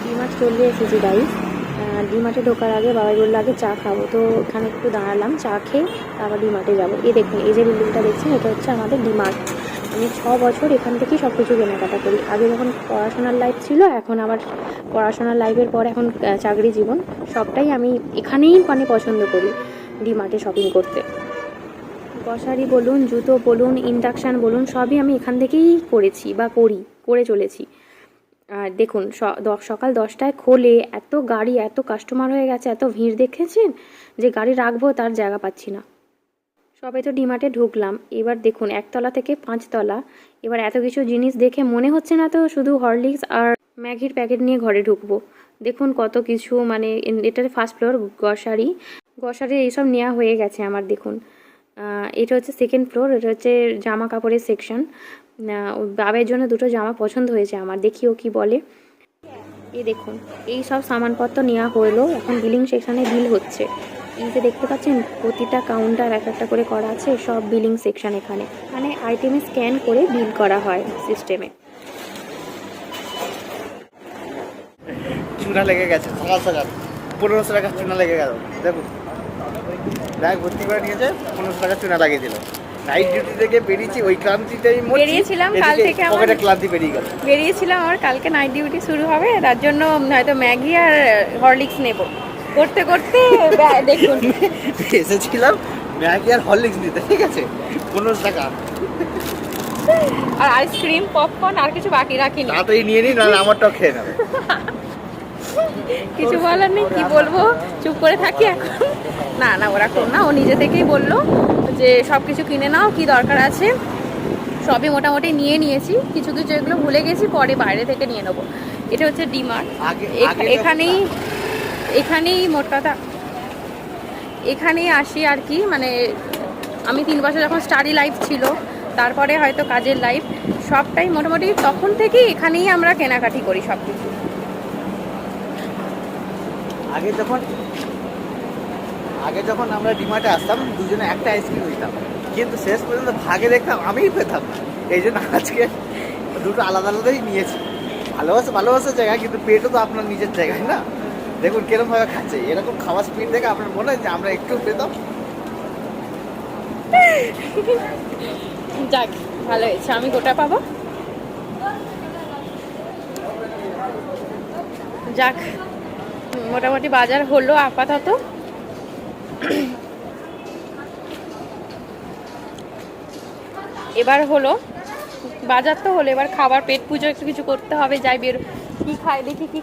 ডিমার্ট চলে এসেছি গাইস। ডিমার্টে ঢোকার আগে বাবাই বললো আগে চা খাবো, তো এখানে একটু দাঁড়ালাম, চা খেয়ে তারপর ডিমার্টে যাবো। এই দেখুন, এই যে বিল্ডিংটা দেখছেন, এটা হচ্ছে আমাদের ডিমার্ট। আমি 6 বছর এখান থেকেই সব কিছু কেনাকাটা করি। আগে যখন পড়াশোনার লাইফ ছিল, এখন আবার পড়াশোনার লাইফের পর এখন চাকরি জীবন, সবটাই আমি এখানেই মানে পছন্দ করি, ডিমার্টে শপিং করতে। গ্রসারি বলুন, জুতো বলুন, ইন্ডাকশান বলুন, সবই আমি এখান থেকেই করেছি বা করে চলেছি। আর দেখুন, সকাল 10টায় খোলে, এত গাড়ি, এত কাস্টমার হয়ে গেছে, এত ভিড় দেখেছেন যে গাড়ি রাখবো তার জায়গা পাচ্ছি না। সবাই তো ডিমার্টে ঢুকলাম, এবার দেখুন 1তলা থেকে 5তলা। এবার এত কিছু জিনিস দেখে মনে হচ্ছে না তো শুধু হরলিক্স আর ম্যাগির প্যাকেট নিয়ে ঘরে ঢুকবো। দেখুন কত কিছু, মানে এটার ফার্স্ট ফ্লোর গ্রসারি এইসব নেওয়া হয়ে গেছে আমার। দেখুন এটা হচ্ছে সেকেন্ড ফ্লোর, এটা হচ্ছে জামা কাপড়ের সেকশন। বাবের জন্য দুটো জামা পছন্দ হয়েছে আমার, দেখি ও কী বলে। এই দেখুন, এই সব সামানপত্র নেওয়া হলো, এখন বিলিং সেকশানে বিল হচ্ছে। এই যে দেখতে পাচ্ছেন প্রতিটা কাউন্টার এক একটা করে করা আছে, সব বিলিং সেকশন। এখানে মানে আইটেমে স্ক্যান করে বিল করা হয় সিস্টেমে। চুনা লেগে গেছে সকাল সকাল, 1500 টাকা চুনা লেগে গেল। দেখুন ব্যাগ ভর্তি করে নিয়েছে, 1500 টাকা চুনা লাগিয়ে দিল। নাইট ডিউটি থেকে বেরিয়েছি, ওই ক্লান্তিতেই বেরিয়েছিলাম কাল থেকে, পকেটে ক্লান্তি বেরিয়ে গেল। বেরিয়েছিলাম আমার কালকে নাইট ডিউটি শুরু হবে, তার জন্য হয়তো ম্যাগি আর হরলিক্স নেব। করতে করতে দেখুন এসেছিলাম ম্যাগি আর হরলিক্স নিতে, ঠিক আছে, 1500 টাকা। আর আইসক্রিম, পপকর্ন আর কিছু বাকি রাখিনি। তাড়াতাড়ি নিয়ে নিই, নাহলে আমারটাও খেয়ে নেবে। কিছু বলার নেই, কি বলবো, চুপ করে থাকি এখন। না ওরকম না, ও নিজে থেকেই বললো যে সব কিছু কিনে নাও, কি দরকার আছে। সবই মোটামুটি niye নিয়েছি, কিছু কিছু এগুলো ভুলে গেছি, পরে বাইরে থেকে নিয়ে নেবো। এটা হচ্ছে ডিমার্ট। এখানেই মোট কথা এখানেই আসি আর কি। মানে আমি 3 বছর যখন স্টাডি লাইফ ছিল, তারপরে হয়তো কাজের লাইফ, সবটাই মোটামুটি তখন থেকেই এখানেই আমরা কেনাকাটি করি সব কিছু। আগে যখন আমরা ডিমার্টে আসতাম, দুজনে একটা আইসক্রিম নিতাম, কিন্তু শেষ পর্যন্ত ভাগে দেখতাম আমিই পেতাম না। এই জন্য আজকে দুটো আলাদা আলাদাই নিয়েছি। ভালোবাসা জায়গা, কিন্তু পেটও তো আপনার নিজের জায়গায় না। দেখুন কিরকম ভাবে খাচ্ছে, এরকম খাওয়ার স্পিড দেখে আপনার মনে হয় যে আমরা একটু পেতাম। যাক, ভালো হয়েছে, আমি গোটা পাবো। যাক, মোটামুটি বাজার হলো আপাতত। এবার হলো বাজার তো হলো, এবার খাবার পেট পুজো একটু কিছু করতে হবে। যাই বের, কি খাই দেখি, কি